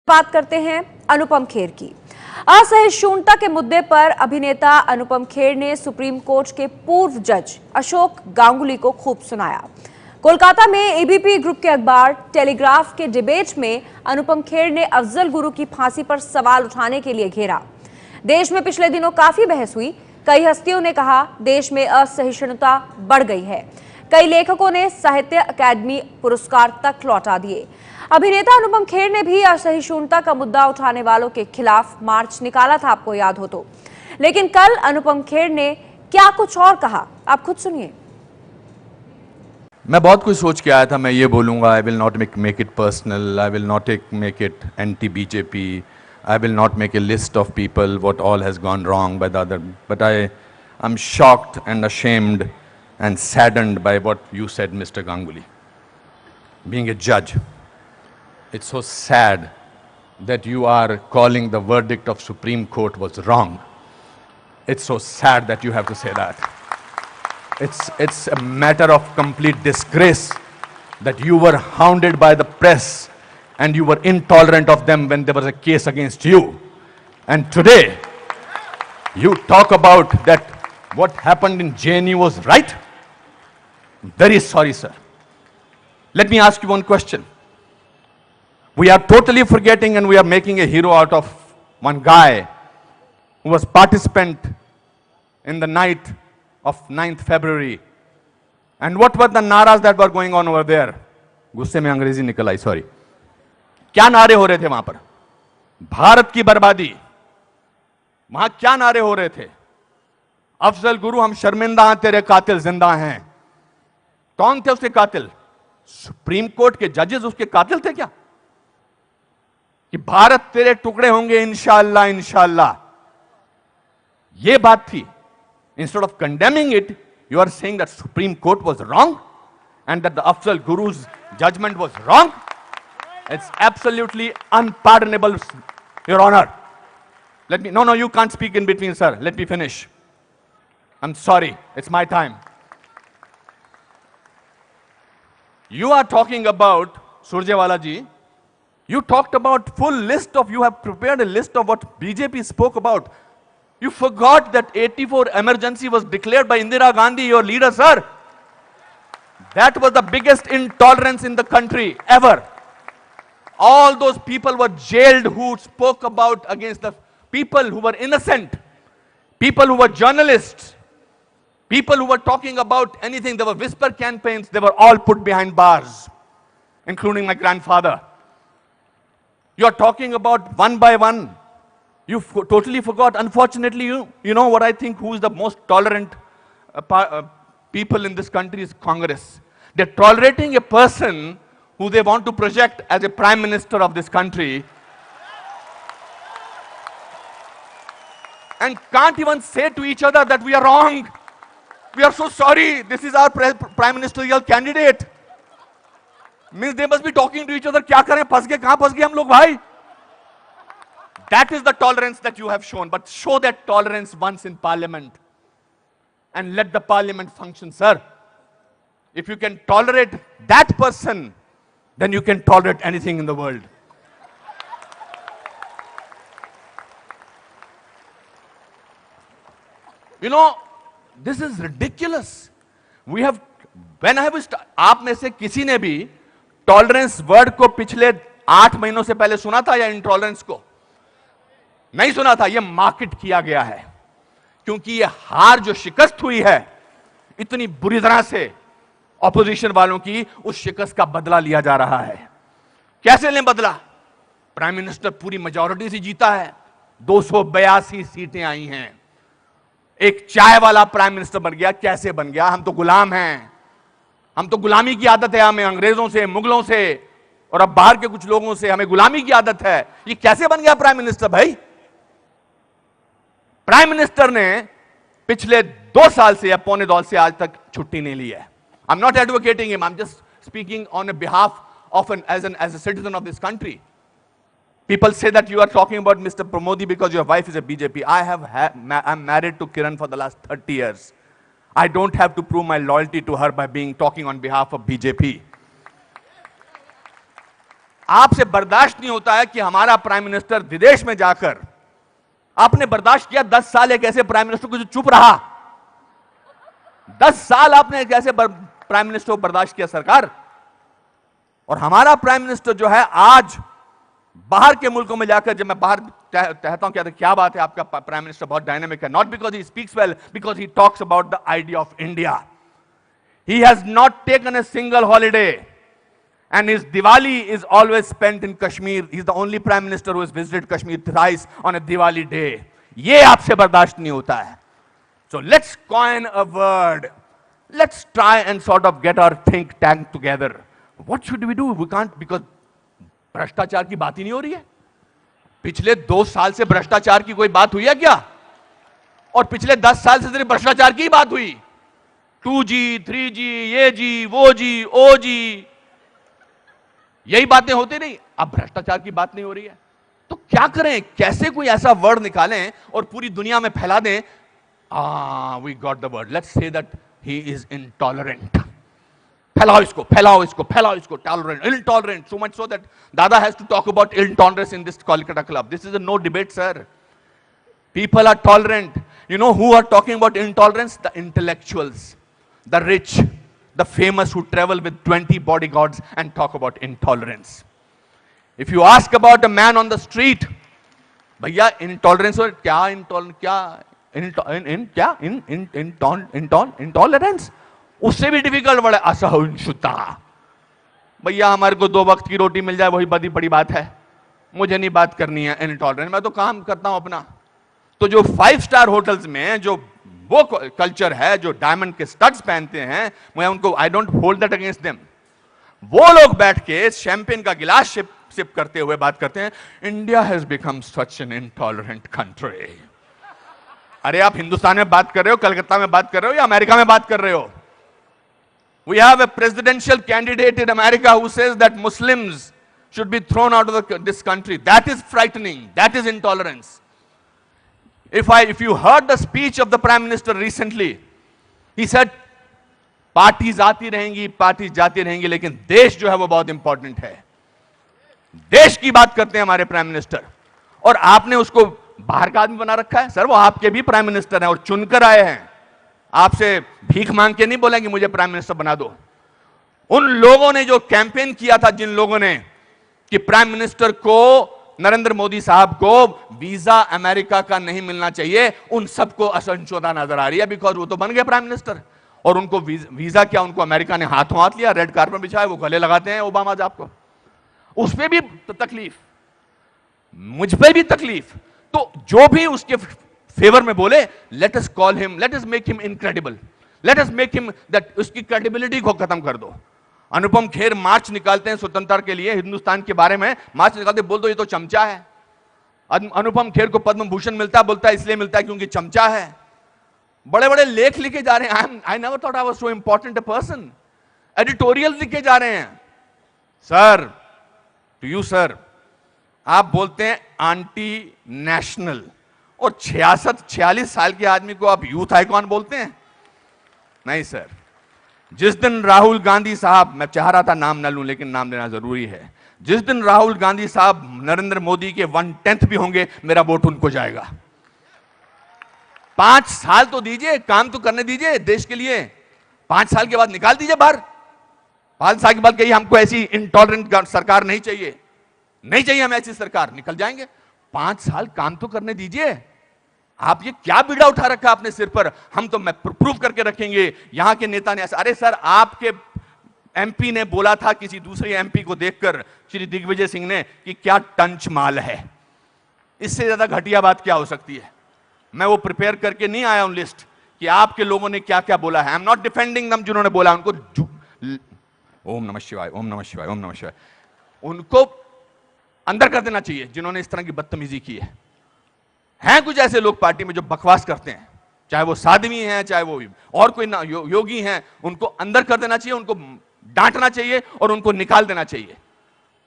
बात करते हैं अनुपम खेर की। असहिष्णुता के मुद्दे पर अभिनेता अनुपम खेर ने सुप्रीम कोर्ट के पूर्व जज अशोक गांगुली को खूब सुनाया। कोलकाता में एबीपी ग्रुप के अखबार टेलीग्राफ के डिबेट में अनुपम खेर ने अफजल गुरु की फांसी पर सवाल उठाने के लिए घेरा। देश में पिछले दिनों काफी बहस हुई। कई हस्तियों ने कहा देश में असहिष्णुता बढ़ गई है। कई लेखकों ने साहित्य अकादमी पुरस्कार तक लौटा दिए। अभिनेता अनुपम खेर ने भी असहिष्णुता का मुद्दा उठाने वालों के खिलाफ मार्च निकाला था, आपको याद हो तो। लेकिन कल अनुपम खेर ने क्या कुछ और कहा, आप खुद सुनिए। मैं बहुत कुछ सोच के आया था। मैं ये बोलूंगा, I will not make it personal, I will not make it anti BJP, I will not make a list of people what all has gone wrong by the other, but I am shocked and ashamed and saddened by what you said, Mr. Ganguly. Being a judge, it's so sad that you are calling the verdict of Supreme Court was wrong. It's so sad that you have to say that. It's a matter of complete disgrace that you were hounded by the press and you were intolerant of them when there was a case against you. And today, you talk about that what happened in JNU was right? Very sorry, sir. Let me ask you one question. We are totally forgetting and we are making a hero out of one guy who was participant in the night of 9th February. And what were the naras that were going on over there? गुस्से में अंग्रेजी निकल आई, sorry. क्या नारे हो रहे थे वहां पर? भारत की बर्बादी। वहां क्या नारे हो रहे थे? अफजल गुरु हम शर्मिंदा हैं, तेरे कातिल जिंदा हैं। कौन थे उसके कातिल? सुप्रीम कोर्ट के जजेस उसके कातिल थे क्या? कि भारत तेरे टुकड़े होंगे इंशाअल्लाह इंशाअल्लाह, ये बात थी। Instead of condemning it, you are saying that supreme court was wrong and that the Afzal Guru's judgement was wrong. It's absolutely unpardonable, your honour. Let me, no, you can't speak in between, sir. Let me finish. I'm sorry, it's my time. You are talking about, Surjewala ji, you talked about full list of, you have prepared a list of what BJP spoke about. You forgot that 84 emergency was declared by Indira Gandhi, your leader, sir. That was the biggest intolerance in the country ever. All those people were jailed who spoke about against the people who were innocent, people who were journalists, people who were talking about anything. There were whisper campaigns. They were all put behind bars, including my grandfather. You are talking about one by one. You totally forgot. Unfortunately, you know what I think, who is the most tolerant people in this country is Congress. They're tolerating a person who they want to project as a prime minister of this country, and can't even say to each other that we are wrong. We are so sorry. This is our prime ministerial candidate. Means they must be talking to each other. क्या करें? फंस गए, कहां फंस गए हम लोग भाई? That is the tolerance that you have shown. But show that tolerance once in parliament and let the parliament function, sir. If you can tolerate that person, then you can tolerate anything in the world. You know, this is ridiculous. We have, when I was, आप में से किसी ने भी tolerance word को पिछले 8 महीनों से पहले सुना था या इंटॉलरेंस को? नहीं सुना था। ये मार्केट किया गया है क्योंकि ये हार जो शिकस्त हुई है इतनी बुरी तरह से ऑपोजिशन वालों की, उस शिकस्त का बदला लिया जा रहा है। कैसे लें बदला? प्राइम मिनिस्टर पूरी मेजॉरिटी से जीता है, 282 सीटें आई हैं। एक चाय वाला प्राइम मिनिस्टर बन गया। कैसे बन गया? हम तो गुलाम हैं, हम तो गुलामी की आदत है, हमें अंग्रेजों से, मुगलों से और अब बाहर के कुछ लोगों से हमें गुलामी की आदत है। ये कैसे बन गया प्राइम मिनिस्टर भाई? प्राइम मिनिस्टर ने पिछले 2 साल से या पौने 2 से आज तक छुट्टी नहीं ली है। I am not advocating him, I am just speaking on behalf of as a citizen of this country. People say that you are talking about Mr. Pramodi because your wife is a BJP. I'm married to Kiran for the last 30 years. I don't have to prove my loyalty to her by talking on behalf of BJP. आपसे बर्दाश्त नहीं होता है कि हमारा prime minister विदेश में जाकर, आपने बर्दाश्त किया 10 साल एक ऐसे प्राइम मिनिस्टर को जो चुप रहा। 10 साल आपने एक ऐसे प्राइम मिनिस्टर को बर्दाश्त किया सरकार, और हमारा प्राइम मिनिस्टर जो है आज बाहर के मुल्कों में जाकर, जब मैं बाहर कहता हूं क्या बात है आपका प्राइम मिनिस्टर बहुत डायनेमिक है, not because he speaks well, because he talks about the idea of India. He has not taken a single holiday and his Diwali is always spent in Kashmir. He's the only prime minister who has visited Kashmir thrice on a Diwali day. ये आपसे बर्दाश्त नहीं होता है। So let's coin a word. Let's try and sort of get our think tank together. What should we do? We can't, because भ्रष्टाचार की बात ही नहीं हो रही है। पिछले 2 साल से भ्रष्टाचार की कोई बात हुई है क्या? और पिछले 10 साल से सिर्फ भ्रष्टाचार की बात हुई। 2G, 3G, ये जी, वो जी, ओ जी, यही बातें होती नहीं। अब भ्रष्टाचार की बात नहीं हो रही है, तो क्या करें? कैसे कोई ऐसा वर्ड निकालें और पूरी दुनिया में फैला दें? We got the word, let's say that he is intolerant. फैलाओ इसको, फैलाओ इसको, फैलाओ इसको, tolerant, intolerant, so much so that Dada has to talk about intolerance in this Kolkata club. This is a no debate sir. People are tolerant. You know who are talking about intolerance? The intellectuals, the rich, the famous who travel with 20 bodyguards and talk about intolerance. If you ask about a man on the street, भैया intolerance और क्या intolerance, उससे भी difficult word है असहिष्णुता। भैया हमारे को 2 वक्त की रोटी मिल जाए वही बड़ी बड़ी बात है, मुझे नहीं बात करनी है intolerance, मैं तो काम करता हूं अपना। तो जो 5 स्टार होटल्स में जो वो कल्चर है, जो डायमंड के स्टड्स पहनते हैं, मैं उनको, I don't hold that against them, वो लोग बैठ के शैंपेन का गिलास सिप करते हुए बात करते हैं, India has become such an intolerant country. अरे आप हिंदुस्तान में बात कर रहे हो, कलकत्ता में बात कर रहे हो, या अमेरिका में बात कर रहे हो? We have a presidential candidate in America who says that Muslims should be thrown out of this country. That is frightening, that is intolerance. If you heard the speech of the Prime Minister recently, he said, parties आती रहेंगी, parties जाती रहेंगी, लेकिन देश जो है वो बहुत इंपॉर्टेंट है। देश की बात करते हैं हमारे प्राइम मिनिस्टर, और आपने उसको बाहर का आदमी बना रखा है। सर वो आपके भी प्राइम मिनिस्टर हैं और चुनकर आए हैं, आपसे भीख मांग के नहीं बोलेंगे मुझे प्राइम मिनिस्टर बना दो। उन लोगों ने जो कैंपेन किया था, जिन लोगों ने, कि प्राइम मिनिस्टर को, नरेंद्र मोदी साहब को वीजा अमेरिका का नहीं मिलना चाहिए, उन सबको असहिष्णुता नजर आ रही है, बिकॉज वो तो बन गए प्राइम मिनिस्टर, और उनको वीजा क्या, उनको अमेरिका ने हाथों हाथ लिया, रेड कार्पेट बिछाया, वो गले लगाते हैं ओबामा साहब को। उस पर भी तकलीफ, मुझ पर भी तकलीफ। तो जो भी उसके फेवर में बोले, let us call him, let us make him incredible, let us make him that, उसकी क्रेडिबिलिटी को खत्म कर दो। अनुपम खेर मार्च निकालते हैं स्वतंत्रता के लिए, हिंदुस्तान के बारे में मार्च निकालते, बोल दो ये तो चमचा है। अनुपम खेर को पद्म भूषण मिलता है, बोलता है इसलिए मिलता है क्योंकि चमचा है। बड़े बड़े लेख लिखे जा रहे हैं, I never thought I was so important a person. Editorial लिखे जा रहे हैं। सर, टू यू सर, आप बोलते हैं एंटी नेशनल, और 46 साल के आदमी को आप यूथ आइकॉन बोलते हैं? नहीं सर। जिस दिन राहुल गांधी साहब, मैं चाह रहा था नाम न लूं लेकिन नाम लेना जरूरी है, जिस दिन राहुल गांधी साहब नरेंद्र मोदी के 1/10 भी होंगे, मेरा वोट उनको जाएगा। 5 साल तो दीजिए, काम तो करने दीजिए देश के लिए। 5 साल के बाद निकाल दीजिए बाहर। 5 साल के बाद कहिए हमको ऐसी इंटॉलरेंट सरकार नहीं चाहिए, नहीं चाहिए हमें ऐसी सरकार, निकल जाएंगे। 5 साल काम तो करने दीजिए। आप ये क्या बीड़ा उठा रखा अपने सिर पर, हम तो मैं प्रूव करके रखेंगे, यहां के नेता ने ऐसा। अरे सर, आपके एमपी ने बोला था किसी दूसरे एमपी को देखकर, श्री दिग्विजय सिंह ने, कि क्या टंच माल है। इससे ज्यादा घटिया बात क्या हो सकती है? मैं वो प्रिपेयर करके नहीं आया हूं लिस्ट कि आपके लोगों ने क्या क्या बोला है। आई एम नॉट डिफेंडिंग दम, जिन्होंने बोला उनको ओम नमः शिवाय, ओम नमः शिवाय, ओम नमः शिवाय, उनको अंदर कर देना चाहिए जिन्होंने इस तरह की बदतमीजी की है। हैं कुछ ऐसे लोग पार्टी में जो बकवास करते हैं, चाहे वो साध्वी हैं, चाहे वो और कोई योगी हैं, उनको अंदर कर देना चाहिए, उनको डांटना चाहिए और उनको निकाल देना चाहिए।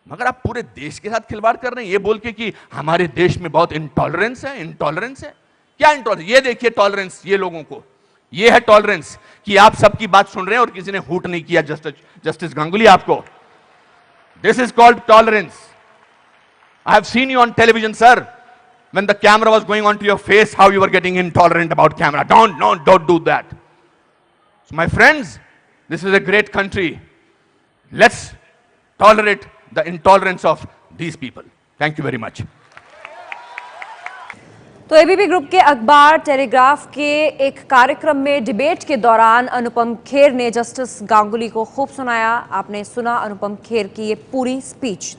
मगर आप पूरे देश के साथ खिलवाड़ कर रहे हैं ये बोल के कि हमारे देश में बहुत इंटॉलरेंस है। इंटॉलरेंस है क्या? इंटॉलरेंस ये देखिए, टॉलरेंस ये लोगों को, ये है टॉलरेंस कि आप सबकी बात सुन रहे हैं और किसी ने हूट नहीं किया। जस्टिस गांगुली, आपको This is called tolerance. I have seen you on television, sir. When the camera was going onto your face, how you were getting intolerant about camera. Don't do that. So my friends, this is a great country. Let's tolerate the intolerance of these people. Thank you very much. तो ABP group के अखबार telegraph के एक कार्यक्रम में debate के दौरान अनुपम खेर ने जस्टिस गांगुली को खूब सुनाया। आपने सुना अनुपम खेर की ये पूरी स्पीच।